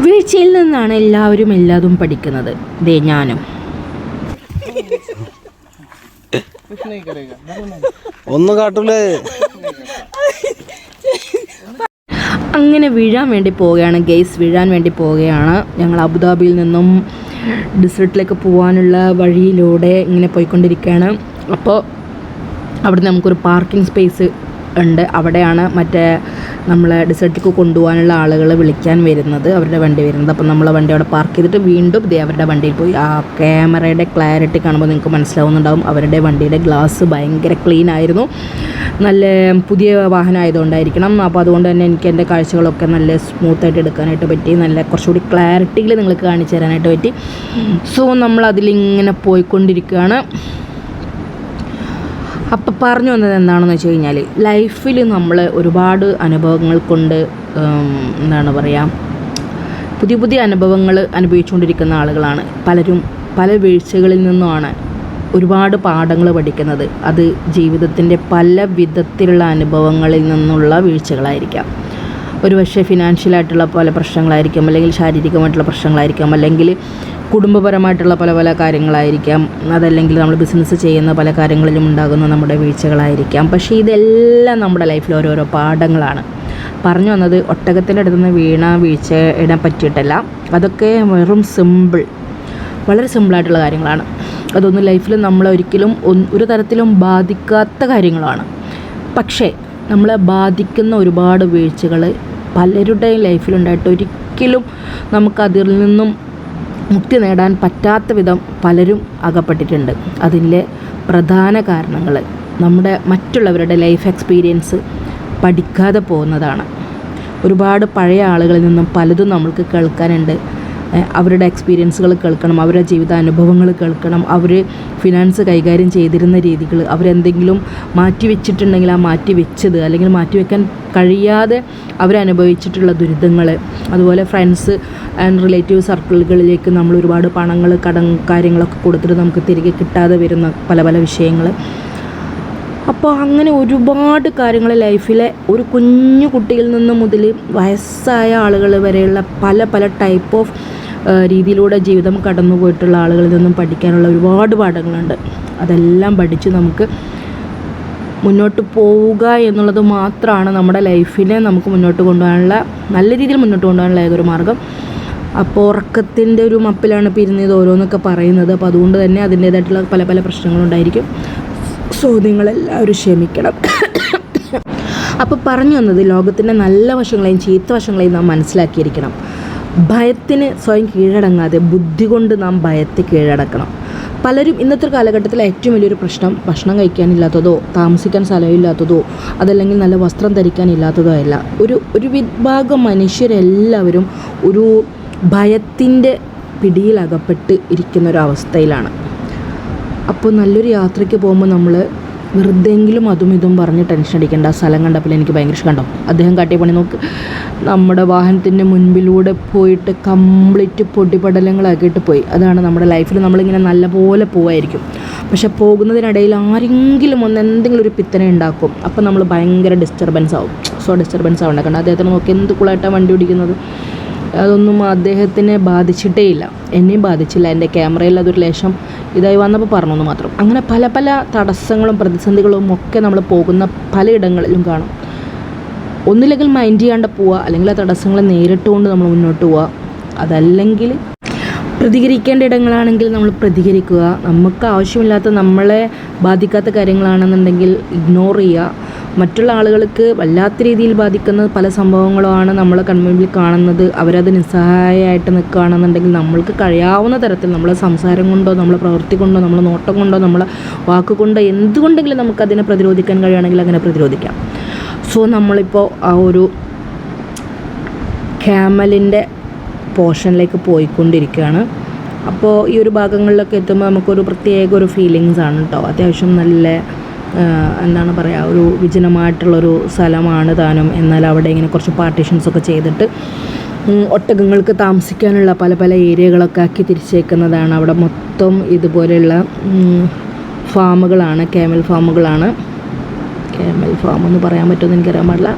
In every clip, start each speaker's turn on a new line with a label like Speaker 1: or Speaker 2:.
Speaker 1: വീഴ്ചയിൽ നിന്നാണ് എല്ലാവരും എല്ലാതും പഠിക്കുന്നത്. ദേ ഞാനും.
Speaker 2: ഒന്നും കാട്ടൂലേ.
Speaker 1: അങ്ങനെ വീഴാൻ വേണ്ടി പോവുകയാണ് ഗെയ്സ്, വീഴാൻ വേണ്ടി പോവുകയാണ്. ഞങ്ങൾ അബുദാബിയിൽ നിന്നും ഡിസേർട്ടിലേക്ക് പോകാനുള്ള വഴിയിലൂടെ ഇങ്ങനെ പോയിക്കൊണ്ടിരിക്കുകയാണ്. അപ്പോൾ അവിടെ നമുക്കൊരു പാർക്കിംഗ് സ്പേസ് ഉണ്ട്. അവിടെയാണ് മറ്റേ നമ്മളെ ഡിസേർട്ടിലേക്ക് കൊണ്ടുപോകാനുള്ള ആളുകൾ വിളിക്കാൻ വരുന്നത്, അവരുടെ വണ്ടി വരുന്നത്. അപ്പോൾ നമ്മളെ വണ്ടി അവിടെ പാർക്ക് ചെയ്തിട്ട് വീണ്ടും ഇതേ അവരുടെ വണ്ടിയിൽ പോയി. ആ ക്യാമറയുടെ ക്ലാരിറ്റി കാണുമ്പോൾ നിങ്ങൾക്ക് മനസ്സിലാവുന്നുണ്ടാവും, അവരുടെ വണ്ടിയുടെ ഗ്ലാസ് ഭയങ്കര ക്ലീൻ ആയിരുന്നു. നല്ല പുതിയ വാഹനമായതുകൊണ്ടായിരിക്കണം. അപ്പോൾ അതുകൊണ്ട് തന്നെ എനിക്ക് എൻ്റെ കാഴ്ചകളൊക്കെ നല്ല സ്മൂത്തായിട്ട് എടുക്കാനായിട്ട് പറ്റി, നല്ല കുറച്ചുകൂടി ക്ലാരിറ്റിയിൽ നിങ്ങൾക്ക് കാണിച്ചു തരാനായിട്ട് പറ്റി. സോ നമ്മൾ അതിലിങ്ങനെ പോയിക്കൊണ്ടിരിക്കുകയാണ്. അപ്പം പറഞ്ഞു വന്നത് എന്താണെന്ന് വെച്ച് കഴിഞ്ഞാൽ, ലൈഫിൽ നമ്മൾ ഒരുപാട് അനുഭവങ്ങൾ കൊണ്ട് എന്താണ് പറയുക, പുതിയ പുതിയ അനുഭവങ്ങൾ അനുഭവിച്ചുകൊണ്ടിരിക്കുന്ന ആളുകളാണ് പലരും. പല വീഴ്ചകളിൽ നിന്നുമാണ് ഒരുപാട് പാഠങ്ങൾ പഠിക്കുന്നത്. അത് ജീവിതത്തിൻ്റെ പല വിധത്തിലുള്ള അനുഭവങ്ങളിൽ നിന്നുള്ള വീഴ്ചകളായിരിക്കാം. ഒരുപക്ഷെ ഫിനാൻഷ്യലായിട്ടുള്ള പല പ്രശ്നങ്ങളായിരിക്കാം, അല്ലെങ്കിൽ ശാരീരികമായിട്ടുള്ള പ്രശ്നങ്ങളായിരിക്കാം, അല്ലെങ്കിൽ കുടുംബപരമായിട്ടുള്ള പല പല കാര്യങ്ങളായിരിക്കാം, അതല്ലെങ്കിൽ നമ്മൾ ബിസിനസ് ചെയ്യുന്ന പല കാര്യങ്ങളിലും ഉണ്ടാകുന്ന നമ്മുടെ വീഴ്ചകളായിരിക്കാം. പക്ഷേ ഇതെല്ലാം നമ്മുടെ ലൈഫിൽ ഓരോരോ പാഠങ്ങളാണ്. പറഞ്ഞു വന്നത് ഒട്ടകത്തിൻ്റെ അടുത്ത് നിന്ന് വീണ വീഴ്ചയെ പറ്റിയിട്ടല്ല, അതൊക്കെ വെറും വളരെ സിമ്പിളായിട്ടുള്ള കാര്യങ്ങളാണ്. അതൊന്നും ലൈഫിൽ നമ്മളൊരിക്കലും ഒരു തരത്തിലും ബാധിക്കാത്ത കാര്യങ്ങളാണ്. പക്ഷേ നമ്മളെ ബാധിക്കുന്ന ഒരുപാട് വീഴ്ചകൾ പലരുടെയും ലൈഫിലുണ്ടായിട്ട് ഒരിക്കലും നമുക്കതിൽ നിന്നും മുക്തി നേടാൻ പറ്റാത്ത വിധം പലരും അകപ്പെട്ടിട്ടുണ്ട്. അതിൻ്റെ പ്രധാന കാരണങ്ങൾ നമ്മുടെ മറ്റുള്ളവരുടെ ലൈഫ് എക്സ്പീരിയൻസ് പഠിക്കാതെ പോകുന്നതാണ്. ഒരുപാട് പഴയ ആളുകളിൽ നിന്നും പലതും നമ്മൾക്ക് കേൾക്കാനുണ്ട്. അവരുടെ എക്സ്പീരിയൻസുകൾ കേൾക്കണം, അവരുടെ ജീവിതാനുഭവങ്ങൾ കേൾക്കണം, അവർ ഫിനാൻസ് കൈകാര്യം ചെയ്തിരുന്ന രീതികൾ, അവരെന്തെങ്കിലും മാറ്റി വെച്ചിട്ടുണ്ടെങ്കിൽ ആ മാറ്റി വെച്ചത്, അല്ലെങ്കിൽ മാറ്റിവെക്കാൻ കഴിയാതെ അവരനുഭവിച്ചിട്ടുള്ള ദുരിതങ്ങൾ, അതുപോലെ ഫ്രണ്ട്സ് ആൻഡ് റിലേറ്റീവ് സർക്കിളുകളിലേക്ക് നമ്മൾ ഒരുപാട് പണങ്ങൾ കാര്യങ്ങളൊക്കെ കൊടുത്തിട്ട് നമുക്ക് തിരികെ കിട്ടാതെ വരുന്ന പല പല വിഷയങ്ങൾ. അപ്പോൾ അങ്ങനെ ഒരുപാട് കാര്യങ്ങൾ ലൈഫിലെ ഒരു കുഞ്ഞു കുട്ടിയിൽ നിന്ന് മുതൽ വയസ്സായ ആളുകൾ വരെയുള്ള പല പല ടൈപ്പ് ഓഫ് രീതിയിലൂടെ ജീവിതം കടന്നു പോയിട്ടുള്ള ആളുകളിൽ നിന്നും പഠിക്കാനുള്ള ഒരുപാട് പാഠങ്ങളുണ്ട്. അതെല്ലാം പഠിച്ച് നമുക്ക് മുന്നോട്ട് പോവുക എന്നുള്ളത് മാത്രമാണ് നമ്മുടെ ലൈഫിനെ നമുക്ക് മുന്നോട്ട് കൊണ്ടുപോകാനുള്ള, നല്ല രീതിയിൽ മുന്നോട്ട് കൊണ്ടുപോകാനുള്ള ഏതൊരു മാർഗ്ഗം. അപ്പോൾ ഉറക്കത്തിൻ്റെ ഒരു മപ്പിലാണ് ഇപ്പോൾ ഇരുന്നത് ഓരോന്നൊക്കെ പറയുന്നത്. അപ്പോൾ അതുകൊണ്ട് തന്നെ അതിൻ്റേതായിട്ടുള്ള പല പല പ്രശ്നങ്ങളുണ്ടായിരിക്കും. സോ നിങ്ങളെല്ലാവരും ക്ഷമിക്കണം. അപ്പോൾ പറഞ്ഞു വന്നത്, ലോകത്തിൻ്റെ നല്ല വശങ്ങളെയും ചീത്ത വശങ്ങളെയും നാം മനസ്സിലാക്കിയിരിക്കണം. ഭയത്തിന് സ്വയം കീഴടങ്ങാതെ ബുദ്ധി കൊണ്ട് നാം ഭയത്തെ കീഴടക്കണം. പലരും ഇന്നത്തെ കാലഘട്ടത്തിലെ ഏറ്റവും വലിയൊരു പ്രശ്നം ഭക്ഷണം കഴിക്കാനില്ലാത്തതോ, താമസിക്കാൻ സ്ഥലമില്ലാത്തതോ, അതല്ലെങ്കിൽ നല്ല വസ്ത്രം ധരിക്കാനില്ലാത്തതോ അല്ല. ഒരു വിഭാഗം മനുഷ്യരെല്ലാവരും ഒരു ഭയത്തിൻ്റെ പിടിയിലകപ്പെട്ട് ഇരിക്കുന്നൊരവസ്ഥയിലാണ്. അപ്പോൾ നല്ലൊരു യാത്രയ്ക്ക് പോകുമ്പോൾ നമ്മൾ വെറുതെങ്കിലും അതും ഇതും പറഞ്ഞ് ടെൻഷൻ അടിക്കേണ്ട. സ്ഥലം കണ്ടപ്പോൾ എനിക്ക് ഭയങ്കര ഇഷ്ടം. കണ്ടോ അദ്ദേഹം കാട്ടിയ പണി നോക്ക്. നമ്മുടെ വാഹനത്തിൻ്റെ മുൻപിലൂടെ പോയിട്ട് കംപ്ലീറ്റ് പൊടിപടലങ്ങളാക്കിയിട്ട് പോയി. അതാണ് നമ്മുടെ ലൈഫിൽ നമ്മളിങ്ങനെ നല്ലപോലെ പോവായിരിക്കും. പക്ഷെ പോകുന്നതിനിടയിൽ ആരെങ്കിലും എന്തെങ്കിലും ഒരു പിത്തനെ ഉണ്ടാക്കും. അപ്പോൾ നമ്മൾ ഭയങ്കര ഡിസ്റ്റർബൻസ് ആവും. സോ ഡിസ്റ്റർബൻസ് ആവണ്ട. കണ്ട അദ്ദേഹത്തിന് നോക്കി എന്ത് കൂളായിട്ടാണ് വണ്ടി ഓടിക്കുന്നത്. അതൊന്നും അദ്ദേഹത്തിനെ ബാധിച്ചിട്ടേ ഇല്ല, എന്നെയും ബാധിച്ചില്ല. എൻ്റെ ക്യാമറയിൽ അതൊരു ലേശം ഇതായി വന്നപ്പോൾ പറഞ്ഞെന്ന് മാത്രം. അങ്ങനെ പല പല തടസ്സങ്ങളും പ്രതിസന്ധികളും ഒക്കെ നമ്മൾ പോകുന്ന പലയിടങ്ങളിലും കാണും. ഒന്നില്ലെങ്കിൽ മൈൻഡ് ചെയ്യാണ്ട് പോവുക, അല്ലെങ്കിൽ ആ തടസ്സങ്ങളെ നേരിട്ടുകൊണ്ട് നമ്മൾ മുന്നോട്ട് പോവുക. അതല്ലെങ്കിൽ പ്രതികരിക്കേണ്ട ഇടങ്ങളാണെങ്കിൽ നമ്മൾ പ്രതികരിക്കുക. നമുക്ക് ആവശ്യമില്ലാത്ത, നമ്മളെ ബാധിക്കാത്ത കാര്യങ്ങളാണെന്നുണ്ടെങ്കിൽ ഇഗ്നോർ ചെയ്യുക. മറ്റുള്ള ആളുകൾക്ക് വല്ലാത്ത രീതിയിൽ ബാധിക്കുന്ന പല സംഭവങ്ങളുമാണ് നമ്മളെ കൺമുൻപിൽ കാണുന്നത്. അവരത് നിസ്സഹായമായിട്ട് നിൽക്കുകയാണെന്നുണ്ടെങ്കിൽ നമ്മൾക്ക് കഴിയാവുന്ന തരത്തിൽ നമ്മളെ സംസാരം കൊണ്ടോ, നമ്മളെ പ്രവൃത്തി കൊണ്ടോ, നമ്മളെ നോട്ടം കൊണ്ടോ, നമ്മളെ വാക്കുകൊണ്ടോ, എന്തുകൊണ്ടെങ്കിലും നമുക്കതിനെ പ്രതിരോധിക്കാൻ കഴിയുകയാണെങ്കിൽ അങ്ങനെ പ്രതിരോധിക്കാം. സോ നമ്മളിപ്പോൾ ആ ഒരു ക്യാമലിൻ്റെ പോർഷനിലേക്ക് പോയിക്കൊണ്ടിരിക്കുകയാണ്. അപ്പോൾ ഈ ഒരു ഭാഗങ്ങളിലൊക്കെ എത്തുമ്പോൾ നമുക്കൊരു പ്രത്യേക ഒരു ഫീലിങ്സ് ആണ് കേട്ടോ. അത്യാവശ്യം നല്ല എന്താണ് പറയുക, ഒരു വിജനമായിട്ടുള്ളൊരു സ്ഥലമാണ് താനും. എന്നാൽ അവിടെ ഇങ്ങനെ കുറച്ച് പാർട്ടീഷൻസൊക്കെ ചെയ്തിട്ട് ഒട്ടകങ്ങൾക്ക് താമസിക്കാനുള്ള പല പല ഏരിയകളൊക്കെ ആക്കി തിരിച്ചേക്കുന്നതാണ്. അവിടെ മൊത്തം ഇതുപോലെയുള്ള ഫാമുകളാണ്, ക്യാമൽ ഫാമുകളാണ്. ക്യാമൽ ഫാം എന്ന് പറയാൻ പറ്റുമെന്ന് എനിക്കറിയാൻ പാടില്ല.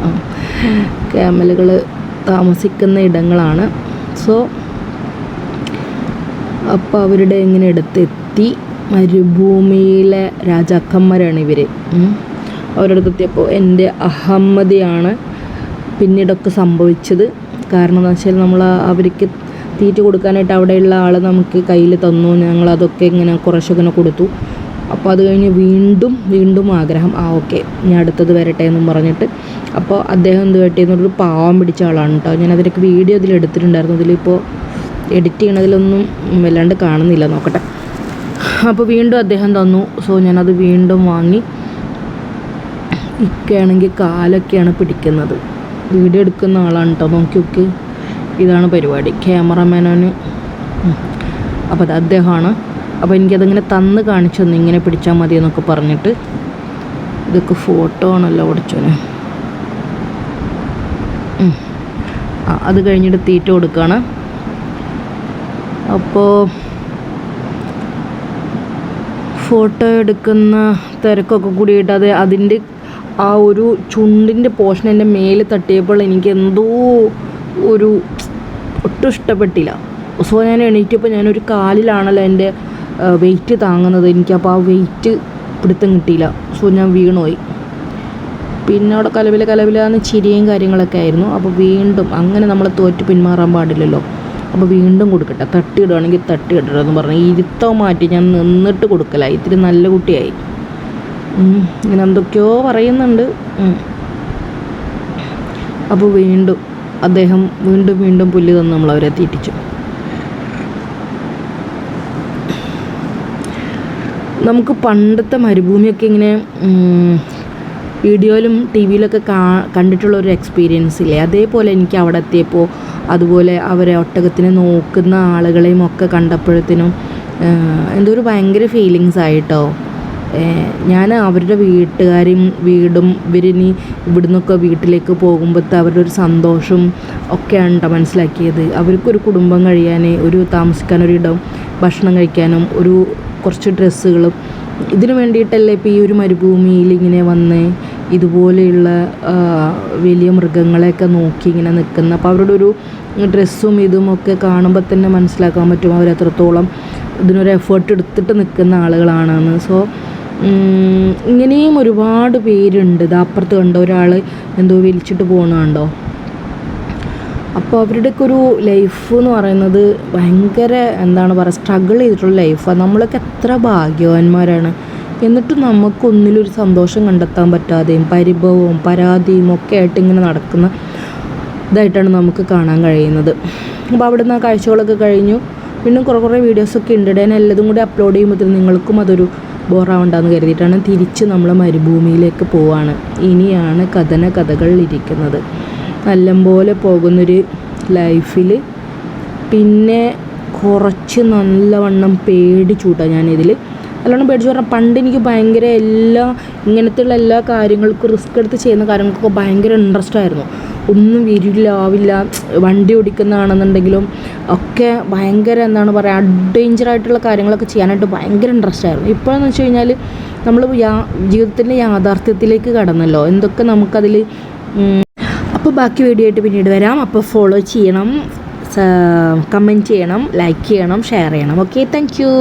Speaker 1: ക്യാമലുകൾ താമസിക്കുന്ന ഇടങ്ങളാണ്. സോ അപ്പോൾ അവരുടെ ഇങ്ങനെ അടുത്തെത്തി. മരുഭൂമിയിലെ രാജാക്കന്മാരാണ് ഇവർ. അവരുടെ അടുത്തെത്തിയപ്പോൾ എൻ്റെ അഹമ്മദിയാണ് പിന്നീടൊക്കെ സംഭവിച്ചത്. കാരണം എന്താ വെച്ചാൽ നമ്മൾ അവർക്ക് തീറ്റ കൊടുക്കാനായിട്ട് അവിടെയുള്ള ആൾ നമുക്ക് കയ്യിൽ തന്നു. ഞങ്ങളതൊക്കെ ഇങ്ങനെ കുറേശ്ശെ ഇങ്ങനെ കൊടുത്തു. അപ്പോൾ അത് കഴിഞ്ഞ് വീണ്ടും ആഗ്രഹം, ഓക്കെ ഞാൻ അടുത്തത് വരട്ടെ എന്നും പറഞ്ഞിട്ട്. അപ്പോൾ അദ്ദേഹം എന്ത് പറ്റിയെന്നൊരു പാവം പിടിച്ച ആളാണ് കേട്ടോ. ഞാൻ അതിലേക്ക് വീഡിയോ ഇതിലെടുത്തിട്ടുണ്ടായിരുന്നു. ഇതിലിപ്പോൾ എഡിറ്റ് ചെയ്യണതിലൊന്നും വല്ലാണ്ട് കാണുന്നില്ല, നോക്കട്ടെ. അപ്പോൾ വീണ്ടും അദ്ദേഹം തന്നു. സോ ഞാനത് വീണ്ടും വാങ്ങി. ഇക്കയാണെങ്കിൽ കാലൊക്കെയാണ് പിടിക്കുന്നത്. വീഡിയോ എടുക്കുന്ന ആളാണ് കേട്ടോ, നോക്കി. ഇതാണ് പരിപാടി, ക്യാമറമാനാണ്. അപ്പോൾ അത് അദ്ദേഹമാണ്. അപ്പോൾ എനിക്കതിങ്ങനെ തന്ന് കാണിച്ചു തന്നു, ഇങ്ങനെ പിടിച്ചാൽ മതി എന്നൊക്കെ പറഞ്ഞിട്ട്. ഇതൊക്കെ ഫോട്ടോ ആണല്ലോ ഓടിച്ചോന്. അത് കഴിഞ്ഞിട്ട് തീറ്റ കൊടുക്കുകയാണ്. അപ്പോൾ ഫോട്ടോ എടുക്കുന്ന തിരക്കൊക്കെ കൂടിയിട്ട് അതിൻ്റെ ആ ഒരു ചുണ്ടിൻ്റെ പോർഷൻ എൻ്റെ മേലെ തട്ടിയപ്പോൾ എനിക്ക് എന്തോ ഒട്ടും ഇഷ്ടപ്പെട്ടില്ല. സോ ഞാൻ എണീറ്റപ്പോൾ ഞാനൊരു കാലിലാണല്ലോ എൻ്റെ വെയിറ്റ് താങ്ങുന്നത്. എനിക്കപ്പോൾ ആ വെയിറ്റ് പിടുത്തം കിട്ടിയില്ല. സോ ഞാൻ വീണുപോയി. പിന്നെ അവിടെ കലവിലാന്ന് ചിരിയും കാര്യങ്ങളൊക്കെ ആയിരുന്നു. അപ്പോൾ വീണ്ടും അങ്ങനെ നമ്മൾ തോറ്റ് പിന്മാറാൻ പാടില്ലല്ലോ. അപ്പോൾ വീണ്ടും കൊടുക്കട്ടെ, തട്ടിയിടുകയാണെങ്കിൽ തട്ടിയിടണം എന്ന് പറഞ്ഞ് ഇരുത്തം മാറ്റി ഞാൻ നിന്നിട്ട് കൊടുക്കലായി. ഇത്തിരി നല്ല കുട്ടിയായി. ഇങ്ങനെ എന്തൊക്കെയോ പറയുന്നുണ്ട്. അപ്പോൾ വീണ്ടും അദ്ദേഹം വീണ്ടും പുല്ല് തന്ന് നമ്മളവരെ തീറ്റിച്ചു. നമുക്ക് പണ്ടത്തെ മരുഭൂമിയൊക്കെ ഇങ്ങനെ വീഡിയോയിലും ടി വിയിലൊക്കെ കണ്ടിട്ടുള്ളൊരു എക്സ്പീരിയൻസ് ഇല്ലേ, അതേപോലെ എനിക്ക് അവിടെ എത്തിയപ്പോൾ അതുപോലെ അവരെ ഒട്ടകത്തിനെ നോക്കുന്ന ആളുകളെയും ഒക്കെ കണ്ടപ്പോഴത്തേനും എന്തോ ഒരു ഭയങ്കര ഫീലിങ്സ് ആയിട്ടോ. ഞാൻ അവരുടെ വീട്ടുകാരെയും വീടും ഇവരിനി ഇവിടുന്നൊക്കെ വീട്ടിലേക്ക് പോകുമ്പോഴത്തെ അവരുടെ ഒരു സന്തോഷം ഒക്കെയാണ് കേട്ടോ മനസ്സിലാക്കിയത്. അവർക്കൊരു കുടുംബം കഴിയാൻ, ഒരു താമസിക്കാനൊരിടം, ഭക്ഷണം കഴിക്കാനും കുറച്ച് ഡ്രസ്സുകളും ഇതിനു വേണ്ടിയിട്ടല്ലേ ഇപ്പോൾ ഈ ഒരു മരുഭൂമിയിൽ ഇങ്ങനെ വന്ന് ഇതുപോലെയുള്ള വലിയ മൃഗങ്ങളെയൊക്കെ നോക്കി ഇങ്ങനെ നിൽക്കുന്ന. അപ്പോൾ അവരുടെ ഒരു ഡ്രസ്സും ഇതുമൊക്കെ കാണുമ്പോൾ തന്നെ മനസ്സിലാക്കാൻ പറ്റും അവരെത്രത്തോളം ഇതിനൊരു എഫേർട്ട് എടുത്തിട്ട് നിൽക്കുന്ന ആളുകളാണെന്ന്. സോ ഇങ്ങനെയും ഒരുപാട് പേരുണ്ട്. ഇത് അപ്പുറത്ത് കണ്ടോ ഒരാൾ എന്തോ വലിച്ചിട്ട് പോകുന്നുണ്ടോ. അപ്പോൾ അവരുടെയൊക്കെ ഒരു ലൈഫ് എന്ന് പറയുന്നത് ഭയങ്കര എന്താണ് പറയുക, സ്ട്രഗിൾ ചെയ്തിട്ടുള്ള ലൈഫാണ്. നമ്മളൊക്കെ എത്ര ഭാഗ്യവാന്മാരാണ്. എന്നിട്ടും നമുക്കൊന്നിലൊരു സന്തോഷം കണ്ടെത്താൻ പറ്റാതെയും പരിഭവവും പരാതിയും ഒക്കെ ആയിട്ട് ഇങ്ങനെ നടക്കുന്ന ഇതായിട്ടാണ് നമുക്ക് കാണാൻ കഴിയുന്നത്. അപ്പോൾ അവിടെ നിന്ന് ആ കാഴ്ചകളൊക്കെ കഴിഞ്ഞു. പിന്നെ കുറേ വീഡിയോസൊക്കെ ഉണ്ട്. ഞാൻ എല്ലതും കൂടി അപ്ലോഡ് ചെയ്യുമ്പോൾ നിങ്ങൾക്കും അതൊരു ബോറാവണ്ടെന്ന് കരുതിയിട്ടാണ് തിരിച്ച് നമ്മൾ മരുഭൂമിയിലേക്ക് പോവാണ്. ഇനിയാണ് കഥകൾ ഇരിക്കുന്നത്. നല്ലപോലെ പോകുന്നൊരു ലൈഫിൽ പിന്നെ കുറച്ച് നല്ലവണ്ണം പേടിച്ചൂട്ടാണ് ഞാനിതിൽ. നല്ലോണം പേടിച്ച് പറഞ്ഞാൽ പണ്ട് എനിക്ക് ഭയങ്കര ഇങ്ങനത്തെയുള്ള എല്ലാ കാര്യങ്ങൾക്കും റിസ്ക് എടുത്ത് ചെയ്യുന്ന കാര്യങ്ങൾക്കൊക്കെ ഭയങ്കര ഇൻട്രസ്റ്റ് ആയിരുന്നു. ഒന്നും ആവില്ല വണ്ടി ഓടിക്കുന്നതാണെന്നുണ്ടെങ്കിലും ഒക്കെ ഭയങ്കര എന്താണ് പറയുക അഡ്വഞ്ചറായിട്ടുള്ള കാര്യങ്ങളൊക്കെ ചെയ്യാനായിട്ട് ഭയങ്കര ഇൻട്രസ്റ്റ് ആയിരുന്നു. ഇപ്പോഴെന്ന് വെച്ച് കഴിഞ്ഞാൽ നമ്മൾ ജീവിതത്തിൻ്റെ യാഥാർത്ഥ്യത്തിലേക്ക് കടന്നല്ലോ, എന്തൊക്കെ നമുക്കതിൽ. അപ്പോൾ ബാക്കി വീഡിയോ ആയിട്ട് പിന്നീട് വരാം. അപ്പോൾ ഫോളോ ചെയ്യണം, കമൻറ്റ് ചെയ്യണം, ലൈക്ക് ചെയ്യണം, ഷെയർ ചെയ്യണം. Okay, thank you.